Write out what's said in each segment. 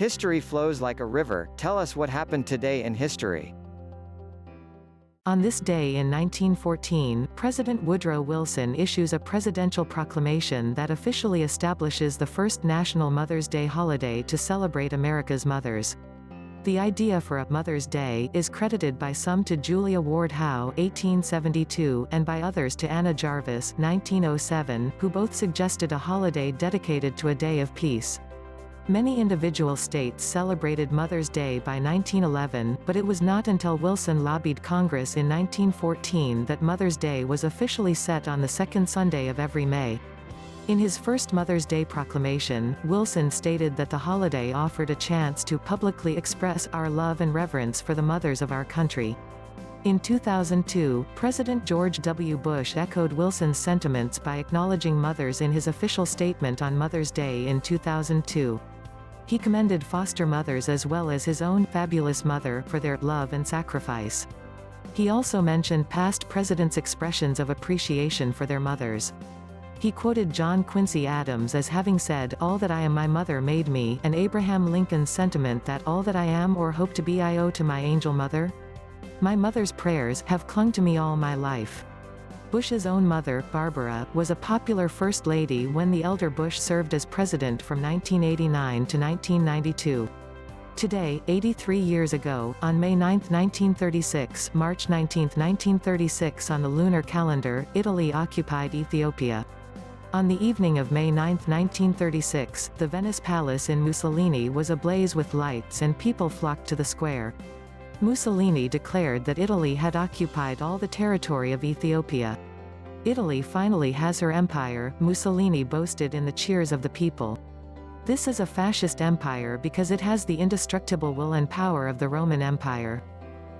History flows like a river. Tell us what happened today in history. On this day in 1914, President Woodrow Wilson issues a presidential proclamation that officially establishes the first National Mother's Day holiday to celebrate America's mothers. The idea for a Mother's Day is credited by some to Julia Ward Howe (1872) and by others to Anna Jarvis (1907), who both suggested a holiday dedicated to a day of peace. Many individual states celebrated Mother's Day by 1911, but it was not until Wilson lobbied Congress in 1914 that Mother's Day was officially set on the second Sunday of every May. In his first Mother's Day proclamation, Wilson stated that the holiday offered a chance to publicly express our love and reverence for the mothers of our country. In 2002, President George W. Bush echoed Wilson's sentiments by acknowledging mothers in his official statement on Mother's Day in 2002. He commended foster mothers as well as his own fabulous mother for their love and sacrifice. He also mentioned past presidents' expressions of appreciation for their mothers. He quoted John Quincy Adams as having said, "All that I am my mother made me," and Abraham Lincoln's sentiment that all that I am or hope to be I owe to my angel mother. My mother's prayers have clung to me all my life. Bush's own mother, Barbara, was a popular First Lady when the elder Bush served as president from 1989 to 1992. Today, 83 years ago, on May 9, 1936, March 19, 1936 on the lunar calendar, Italy occupied Ethiopia. On the evening of May 9, 1936, the Venice Palace in Mussolini was ablaze with lights and people flocked to the square. Mussolini declared that Italy had occupied all the territory of Ethiopia. Italy finally has her empire, Mussolini boasted in the cheers of the people. This is a fascist empire because it has the indestructible will and power of the Roman Empire.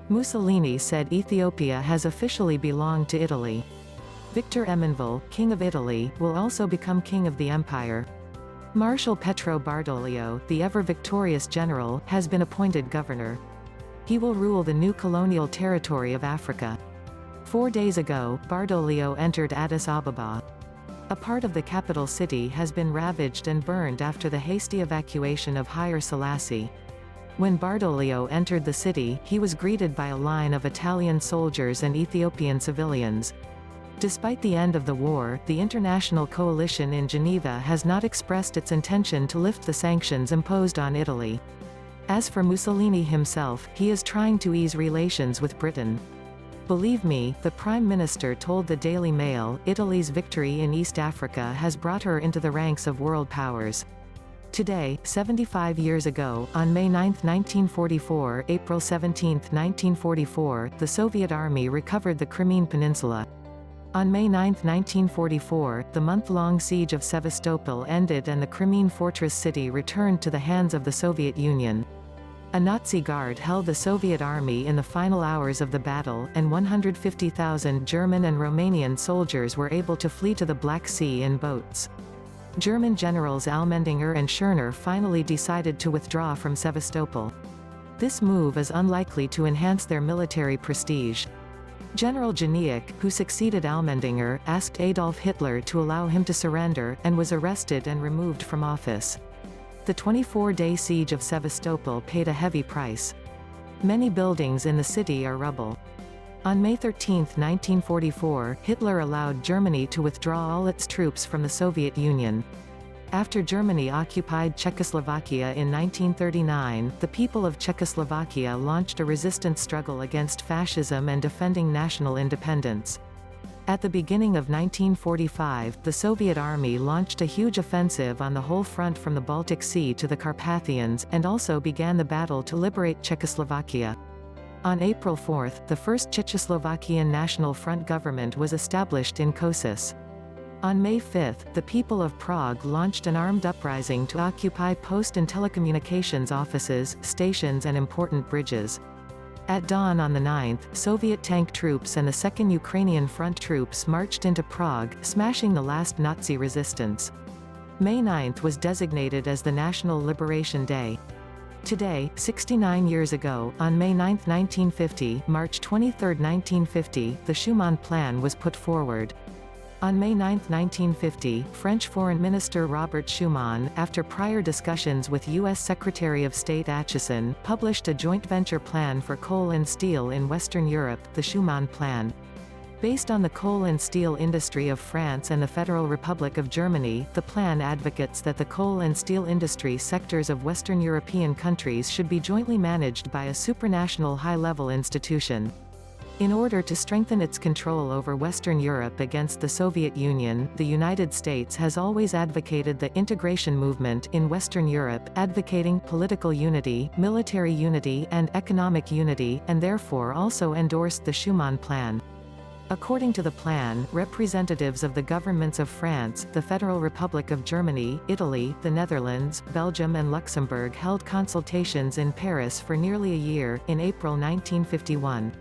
Mussolini said Ethiopia has officially belonged to Italy. Victor Emmanville, King of Italy, will also become King of the Empire. Marshal Pietro Badoglio, the ever-victorious general, has been appointed governor. He will rule the new colonial territory of Africa. 4 days ago, Badoglio entered Addis Ababa. A part of the capital city has been ravaged and burned after the hasty evacuation of Haile Selassie. When Badoglio entered the city, he was greeted by a line of Italian soldiers and Ethiopian civilians. Despite the end of the war, the international coalition in Geneva has not expressed its intention to lift the sanctions imposed on Italy. As for Mussolini himself, he is trying to ease relations with Britain. Believe me, the Prime Minister told the Daily Mail, Italy's victory in East Africa has brought her into the ranks of world powers. Today, 75 years ago, on May 9, 1944, April 17, 1944, the Soviet Army recovered the Crimean Peninsula. On May 9, 1944, the month-long siege of Sevastopol ended and the Crimean fortress city returned to the hands of the Soviet Union. A Nazi guard held the Soviet army in the final hours of the battle, and 150,000 German and Romanian soldiers were able to flee to the Black Sea in boats. German generals Allmendinger and Schörner finally decided to withdraw from Sevastopol. This move is unlikely to enhance their military prestige. General Janiak, who succeeded Allmendinger, asked Adolf Hitler to allow him to surrender, and was arrested and removed from office. The 24-day siege of Sevastopol paid a heavy price. Many buildings in the city are rubble. On May 13, 1944, Hitler allowed Germany to withdraw all its troops from the Soviet Union. After Germany occupied Czechoslovakia in 1939, the people of Czechoslovakia launched a resistance struggle against fascism and defending national independence. At the beginning of 1945, the Soviet Army launched a huge offensive on the whole front from the Baltic Sea to the Carpathians, and also began the battle to liberate Czechoslovakia. On April 4, the first Czechoslovakian National Front government was established in Kosice. On May 5, the people of Prague launched an armed uprising to occupy post and telecommunications offices, stations and important bridges. At dawn on the 9th, Soviet tank troops and the 2nd Ukrainian Front troops marched into Prague, smashing the last Nazi resistance. May 9th was designated as the National Liberation Day. Today, 69 years ago, on May 9, 1950, March 23, 1950, the Schuman Plan was put forward. On May 9, 1950, French Foreign Minister Robert Schuman, after prior discussions with U.S. Secretary of State Acheson, published a joint venture plan for coal and steel in Western Europe, the Schuman Plan. Based on the coal and steel industry of France and the Federal Republic of Germany, the plan advocates that the coal and steel industry sectors of Western European countries should be jointly managed by a supranational high-level institution. In order to strengthen its control over Western Europe against the Soviet Union, the United States has always advocated the integration movement in Western Europe, advocating political unity, military unity, and economic unity, and therefore also endorsed the Schuman Plan. According to the plan, representatives of the governments of France, the Federal Republic of Germany, Italy, the Netherlands, Belgium and Luxembourg held consultations in Paris for nearly a year. In April 1951,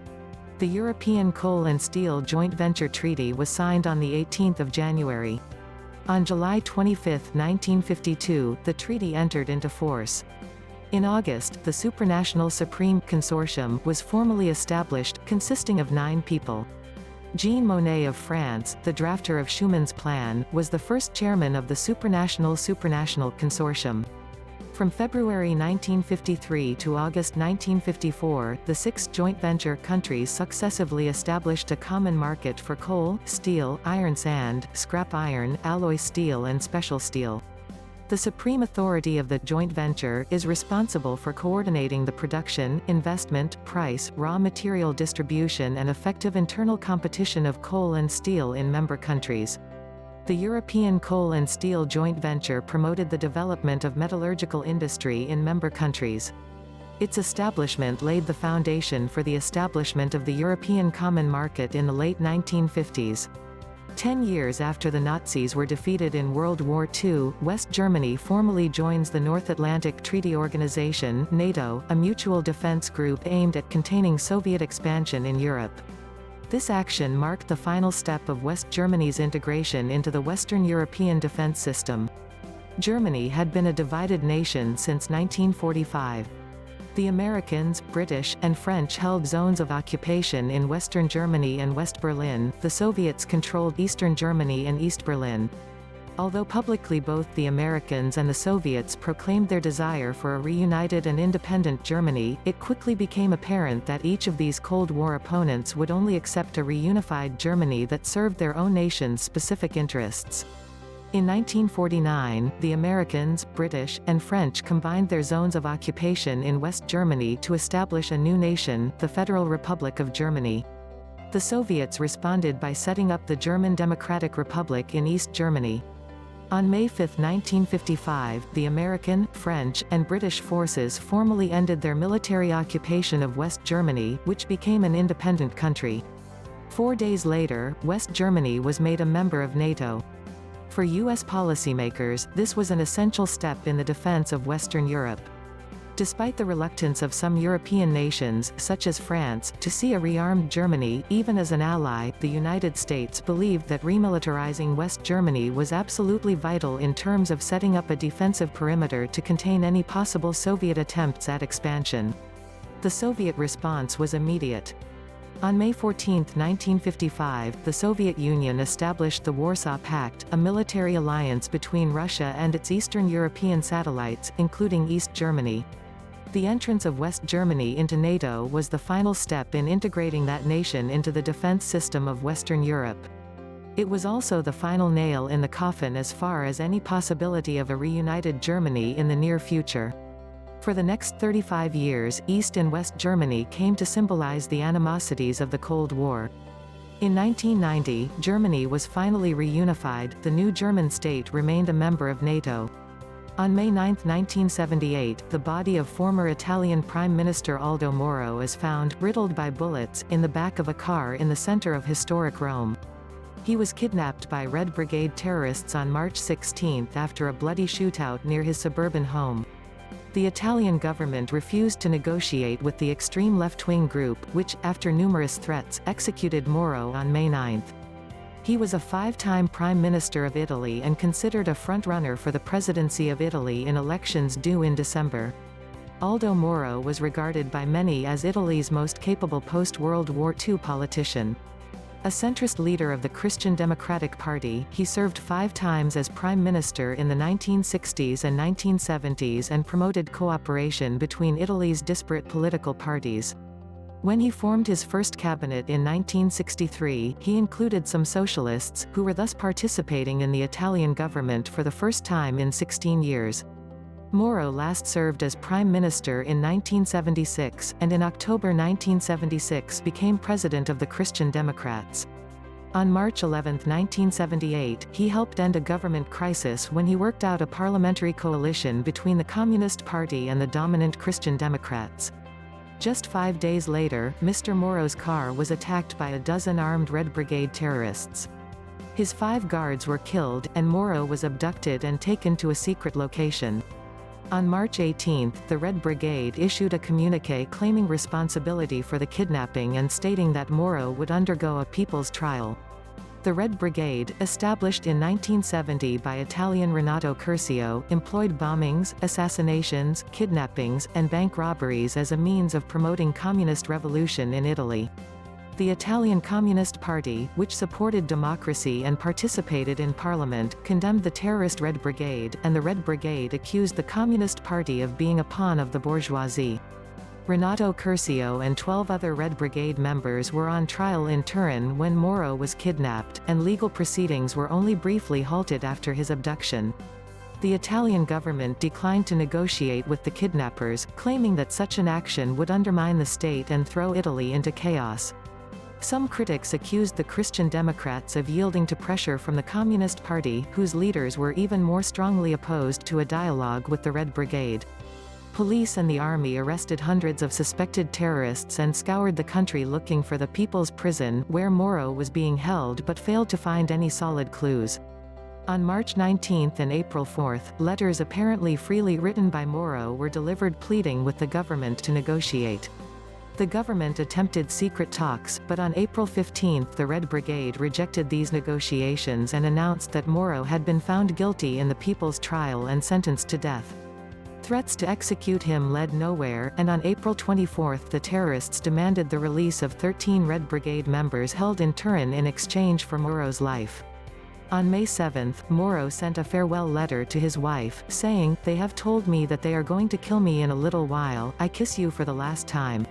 the European Coal and Steel Joint Venture Treaty was signed on 18 January. On July 25, 1952, the treaty entered into force. In August, the supranational Supreme Consortium was formally established, consisting of 9 people. Jean Monnet of France, the drafter of Schuman's plan, was the first chairman of the supranational Consortium. From February 1953 to August 1954, the 6 joint venture countries successively established a common market for coal, steel, iron sand, scrap iron, alloy steel and special steel. The supreme authority of the joint venture is responsible for coordinating the production, investment, price, raw material distribution and effective internal competition of coal and steel in member countries. The European Coal and Steel Joint Venture promoted the development of metallurgical industry in member countries. Its establishment laid the foundation for the establishment of the European Common Market in the late 1950s. 10 years after the Nazis were defeated in World War II, West Germany formally joins the North Atlantic Treaty Organization, NATO, a mutual defense group aimed at containing Soviet expansion in Europe. This action marked the final step of West Germany's integration into the Western European defense system. Germany had been a divided nation since 1945. The Americans, British, and French held zones of occupation in Western Germany and West Berlin. The Soviets controlled Eastern Germany and East Berlin. Although publicly both the Americans and the Soviets proclaimed their desire for a reunited and independent Germany, it quickly became apparent that each of these Cold War opponents would only accept a reunified Germany that served their own nation's specific interests. In 1949, the Americans, British, and French combined their zones of occupation in West Germany to establish a new nation, the Federal Republic of Germany. The Soviets responded by setting up the German Democratic Republic in East Germany. On May 5, 1955, the American, French, and British forces formally ended their military occupation of West Germany, which became an independent country. 4 days later, West Germany was made a member of NATO. For U.S. policymakers, this was an essential step in the defense of Western Europe. Despite the reluctance of some European nations, such as France, to see a rearmed Germany, even as an ally, the United States believed that remilitarizing West Germany was absolutely vital in terms of setting up a defensive perimeter to contain any possible Soviet attempts at expansion. The Soviet response was immediate. On May 14, 1955, the Soviet Union established the Warsaw Pact, a military alliance between Russia and its Eastern European satellites, including East Germany. The entrance of West Germany into NATO was the final step in integrating that nation into the defense system of Western Europe. It was also the final nail in the coffin as far as any possibility of a reunited Germany in the near future. For the next 35 years, East and West Germany came to symbolize the animosities of the Cold War. In 1990, Germany was finally reunified. The new German state remained a member of NATO. On May 9, 1978, the body of former Italian Prime Minister Aldo Moro is found, riddled by bullets, in the back of a car in the center of historic Rome. He was kidnapped by Red Brigade terrorists on March 16 after a bloody shootout near his suburban home. The Italian government refused to negotiate with the extreme left-wing group, which, after numerous threats, executed Moro on May 9. He was a 5-time Prime Minister of Italy and considered a front-runner for the presidency of Italy in elections due in December. Aldo Moro was regarded by many as Italy's most capable post-World War II politician. A centrist leader of the Christian Democratic Party, he served 5 times as prime minister in the 1960s and 1970s and promoted cooperation between Italy's disparate political parties. When he formed his first cabinet in 1963, he included some socialists, who were thus participating in the Italian government for the first time in 16 years. Moro last served as prime minister in 1976, and in October 1976 became president of the Christian Democrats. On March 11, 1978, he helped end a government crisis when he worked out a parliamentary coalition between the Communist Party and the dominant Christian Democrats. Just 5 days later, Mr. Moro's car was attacked by a dozen armed Red Brigade terrorists. His 5 guards were killed, and Moro was abducted and taken to a secret location. On March 18, the Red Brigade issued a communiqué claiming responsibility for the kidnapping and stating that Moro would undergo a people's trial. The Red Brigade, established in 1970 by Italian Renato Curcio, employed bombings, assassinations, kidnappings, and bank robberies as a means of promoting communist revolution in Italy. The Italian Communist Party, which supported democracy and participated in parliament, condemned the terrorist Red Brigade, and the Red Brigade accused the Communist Party of being a pawn of the bourgeoisie. Renato Curcio and 12 other Red Brigade members were on trial in Turin when Moro was kidnapped, and legal proceedings were only briefly halted after his abduction. The Italian government declined to negotiate with the kidnappers, claiming that such an action would undermine the state and throw Italy into chaos. Some critics accused the Christian Democrats of yielding to pressure from the Communist Party, whose leaders were even more strongly opposed to a dialogue with the Red Brigade. Police and the army arrested hundreds of suspected terrorists and scoured the country looking for the People's Prison, where Moro was being held, but failed to find any solid clues. On March 19 and April 4, letters apparently freely written by Moro were delivered pleading with the government to negotiate. The government attempted secret talks, but on April 15 the Red Brigade rejected these negotiations and announced that Moro had been found guilty in the people's trial and sentenced to death. Threats to execute him led nowhere, and on April 24 the terrorists demanded the release of 13 Red Brigade members held in Turin in exchange for Moro's life. On May 7, Moro sent a farewell letter to his wife, saying, "They have told me that they are going to kill me in a little while, I kiss you for the last time."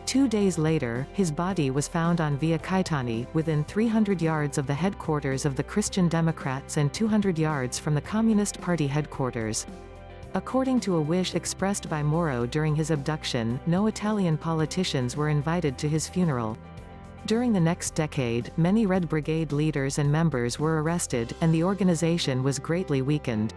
2 days later, his body was found on Via Caetani, within 300 yards of the headquarters of the Christian Democrats and 200 yards from the Communist Party headquarters. According to a wish expressed by Moro during his abduction, no Italian politicians were invited to his funeral. During the next decade, many Red Brigade leaders and members were arrested, and the organization was greatly weakened.